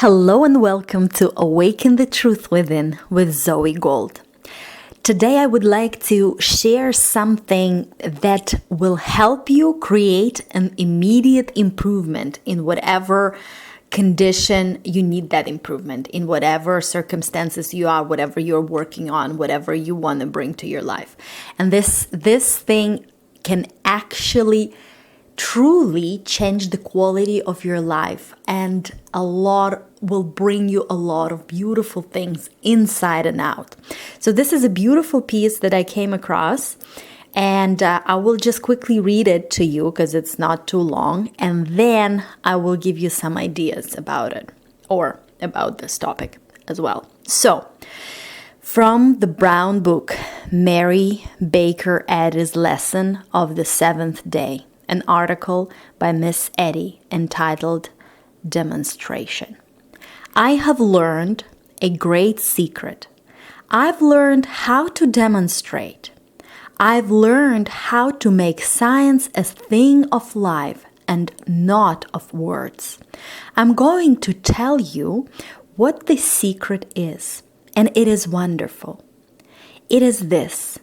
Hello and welcome to Awaken the Truth Within with Zoey Gold. Today I would like to share something that will help you create an immediate improvement in whatever condition you need that improvement, in whatever circumstances you are, whatever you're working on, whatever you want to bring to your life. And this thing can actually truly change the quality of your life, and will bring you a lot of beautiful things inside and out. So this is a beautiful piece that I came across, and I will just quickly read it to you because it's not too long, and then I will give you some ideas about it or about this topic as well. So from the brown book, Mary Baker Eddy's Lesson of the Seventh Day, an article by Miss Eddy entitled Demonstration. I have learned a great secret. I've learned how to demonstrate. I've learned how to make science a thing of life and not of words. I'm going to tell you what the secret is, and it is wonderful. It is this: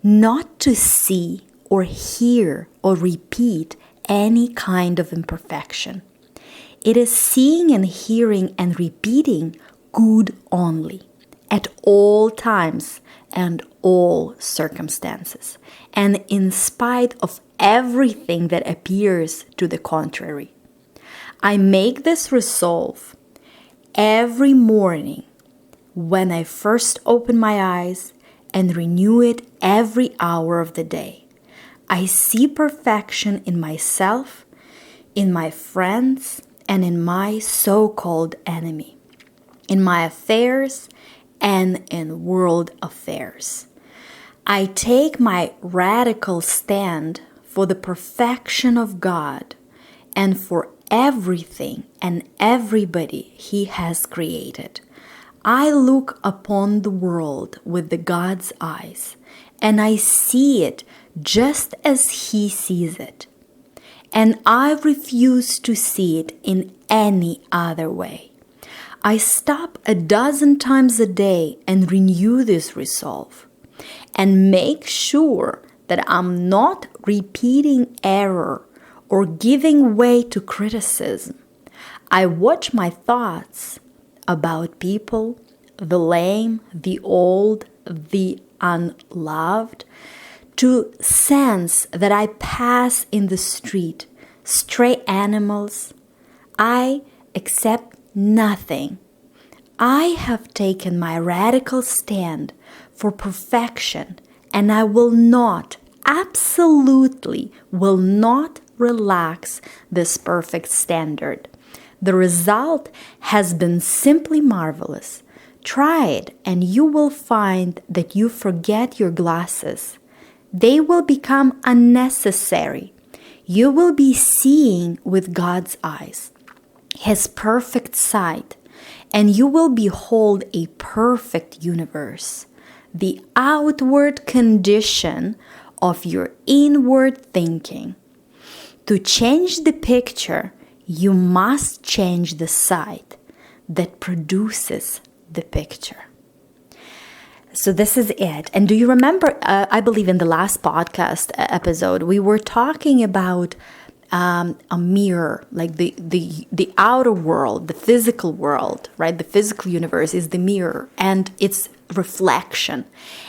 not to see or hear or repeat any kind of imperfection. It is seeing and hearing and repeating good only, at all times and all circumstances, and in spite of everything that appears to the contrary. I make this resolve every morning when I first open my eyes and renew it every hour of the day. I see perfection in myself, in my friends, and in my so-called enemy, in my affairs and in world affairs. I take my radical stand for the perfection of God and for everything and everybody He has created. I look upon the world with the God's eyes, and I see it just as He sees it. And I refuse to see it in any other way. I stop 12 times a day and renew this resolve and make sure that I'm not repeating error or giving way to criticism. I watch my thoughts about people, the lame, the old, the unloved, to sense that I pass in the street, stray animals. I accept nothing. I have taken my radical stand for perfection, and I will not, absolutely will not relax this perfect standard. The result has been simply marvelous. Try it, and you will find that you forget your glasses. They will become unnecessary. You will be seeing with God's eyes, His perfect sight, and you will behold a perfect universe, the outward condition of your inward thinking. To change the picture, you must change the sight that produces the picture. So this is it. And do you remember, I believe in the last podcast episode, we were talking about a mirror, like the outer world, the physical world, right? The physical universe is the mirror and its reflection.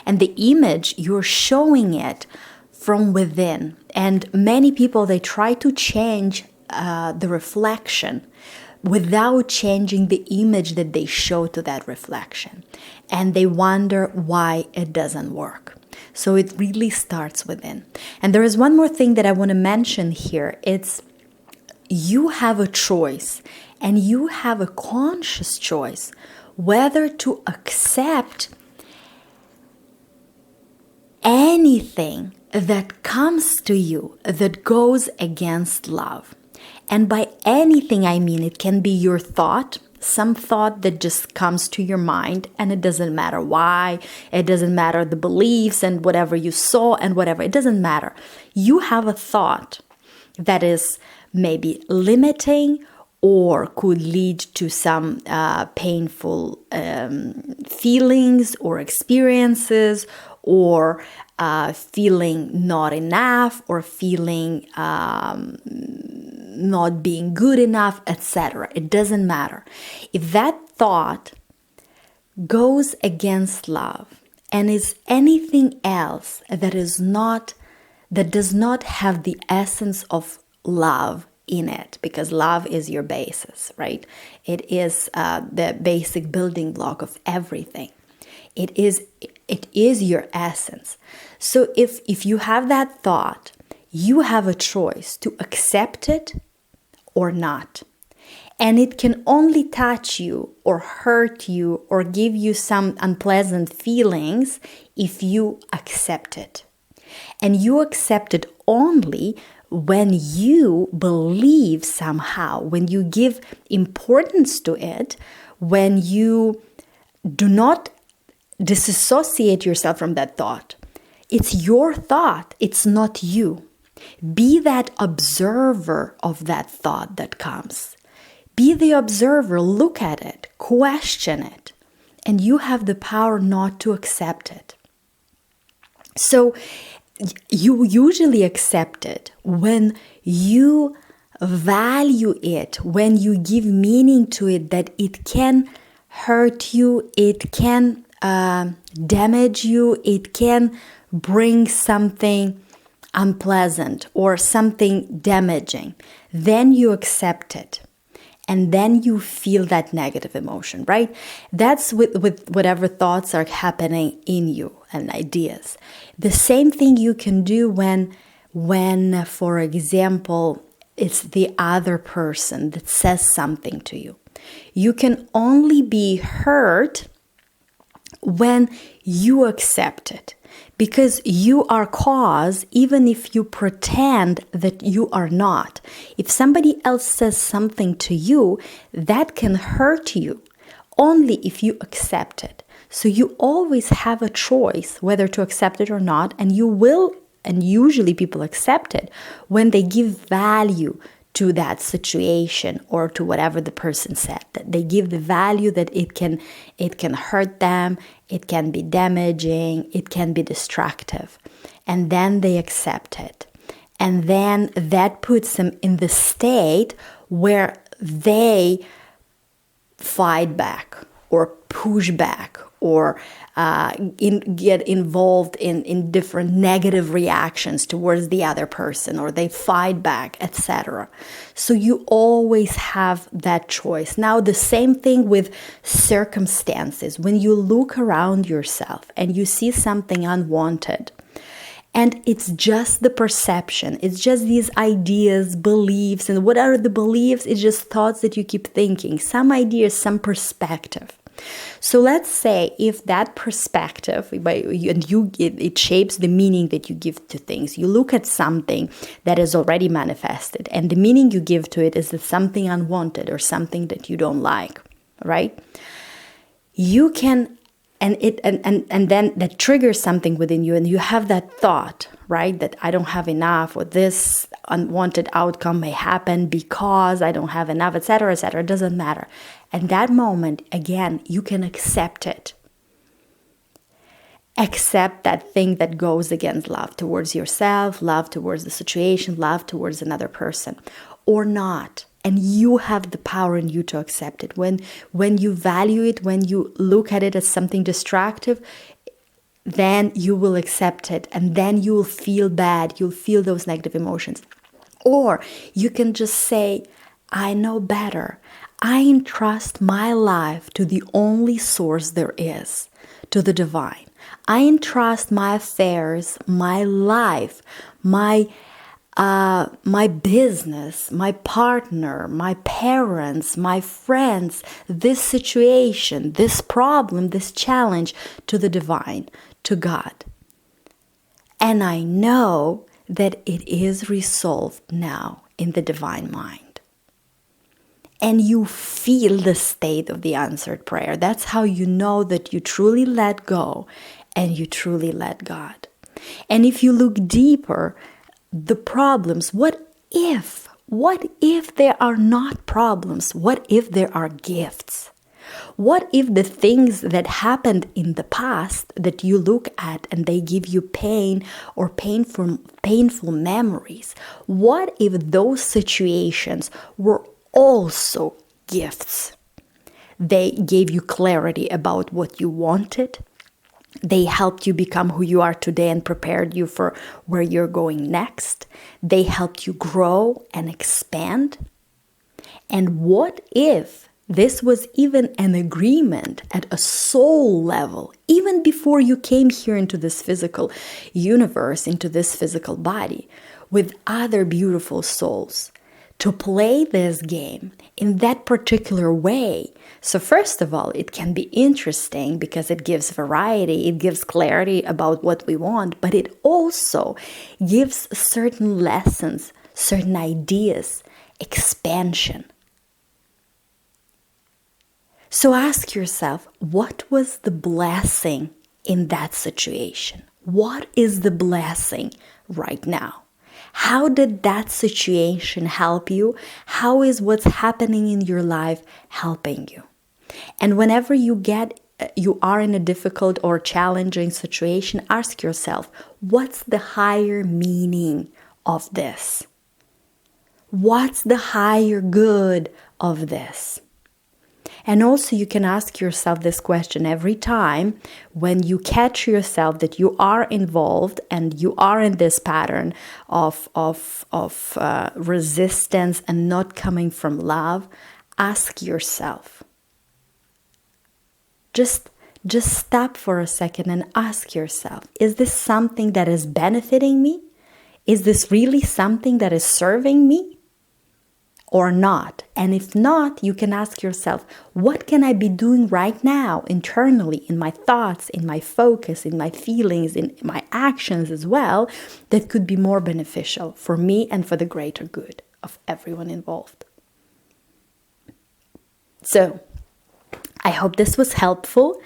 And the image, you're showing it from within. And many people, they try to change the reflection without changing the image that they show to that reflection. And they wonder why it doesn't work. So it really starts within. And there is one more thing that I want to mention here. It's you have a choice, and you have a conscious choice whether to accept anything that comes to you that goes against love. And by anything, I mean it can be your thought, some thought that just comes to your mind, and it doesn't matter why, it doesn't matter the beliefs and whatever you saw and whatever, it doesn't matter. You have a thought that is maybe limiting or could lead to some painful feelings or experiences, or feeling not enough, or feeling not being good enough, etc. It doesn't matter. If that thought goes against love and is anything else that does not have the essence of love in it, because love is your basis, right? It is the basic building block of everything. It is your essence. So if you have that thought, you have a choice to accept it or not. And it can only touch you or hurt you or give you some unpleasant feelings if you accept it. And you accept it only when you believe somehow, when you give importance to it, when you do not disassociate yourself from that thought. It's your thought, it's not you. Be that observer of that thought that comes. Be the observer, look at it, question it, and you have the power not to accept it. So you usually accept it when you value it, when you give meaning to it, that it can hurt you, it can damage you, it can bring something unpleasant or something damaging. Then you accept it. And then you feel that negative emotion, right? That's with whatever thoughts are happening in you and ideas. The same thing you can do when, for example, it's the other person that says something to you. You can only be hurt when you accept it. Because you are cause, even if you pretend that you are not. If somebody else says something to you, that can hurt you only if you accept it. So you always have a choice whether to accept it or not, and you will, and usually people accept it when they give value to that situation or to whatever the person said. That they give the value that it can hurt them, it can be damaging, it can be destructive. And then they accept it. And then that puts them in the state where they fight back or push back or get involved in different negative reactions towards the other person, or they fight back, etc. So you always have that choice. Now, the same thing with circumstances. When you look around yourself and you see something unwanted, and it's just the perception, it's just these ideas, beliefs, and what are the beliefs? It's just thoughts that you keep thinking, some ideas, some perspective. So let's say if that perspective, it shapes the meaning that you give to things. You look at something that is already manifested, and the meaning you give to it is that something unwanted or something that you don't like, right? You can, and then that triggers something within you, and you have that thought, right? That I don't have enough, or this unwanted outcome may happen because I don't have enough, etc., etc. It doesn't matter. And that moment, again, you can accept it. Accept that thing that goes against love towards yourself, love towards the situation, love towards another person, or not. And you have the power in you to accept it. When you value it, when you look at it as something destructive, then you will accept it. And then you will feel bad. You'll feel those negative emotions. Or you can just say, I know better. I entrust my life to the only source there is, to the divine. I entrust my affairs, my life, my business, my partner, my parents, my friends, this situation, this problem, this challenge, to the divine, to God. And I know that it is resolved now in the divine mind. And you feel the state of the answered prayer. That's how you know that you truly let go and you truly let God. And if you look deeper, the problems, what if What if there are not problems? What if there are gifts? What if the things that happened in the past that you look at and they give you pain or painful memories, what if those situations were also gifts? They gave you clarity about what you wanted. They helped you become who you are today and prepared you for where you're going next. They helped you grow and expand. And what if this was even an agreement at a soul level, even before you came here into this physical universe, into this physical body, with other beautiful souls, to play this game in that particular way? So first of all, it can be interesting because it gives variety, it gives clarity about what we want, but it also gives certain lessons, certain ideas, expansion. So ask yourself, what was the blessing in that situation? What is the blessing right now? How did that situation help you? How is what's happening in your life helping you? And whenever you are in a difficult or challenging situation, ask yourself, what's the higher meaning of this? What's the higher good of this? And also you can ask yourself this question every time when you catch yourself that you are involved and you are in this pattern of resistance and not coming from love. Ask yourself. Just stop for a second and ask yourself, is this something that is benefiting me? Is this really something that is serving me? Or not? And if not, you can ask yourself, what can I be doing right now internally, in my thoughts, in my focus, in my feelings, in my actions as well, that could be more beneficial for me and for the greater good of everyone involved? So, I hope this was helpful.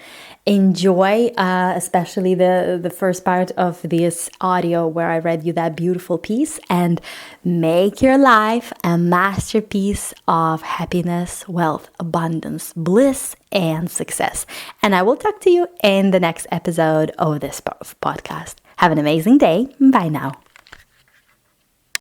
Enjoy, especially the first part of this audio where I read you that beautiful piece, and make your life a masterpiece of happiness, wealth, abundance, bliss, and success. And I will talk to you in the next episode of this podcast. Have an amazing day. Bye now.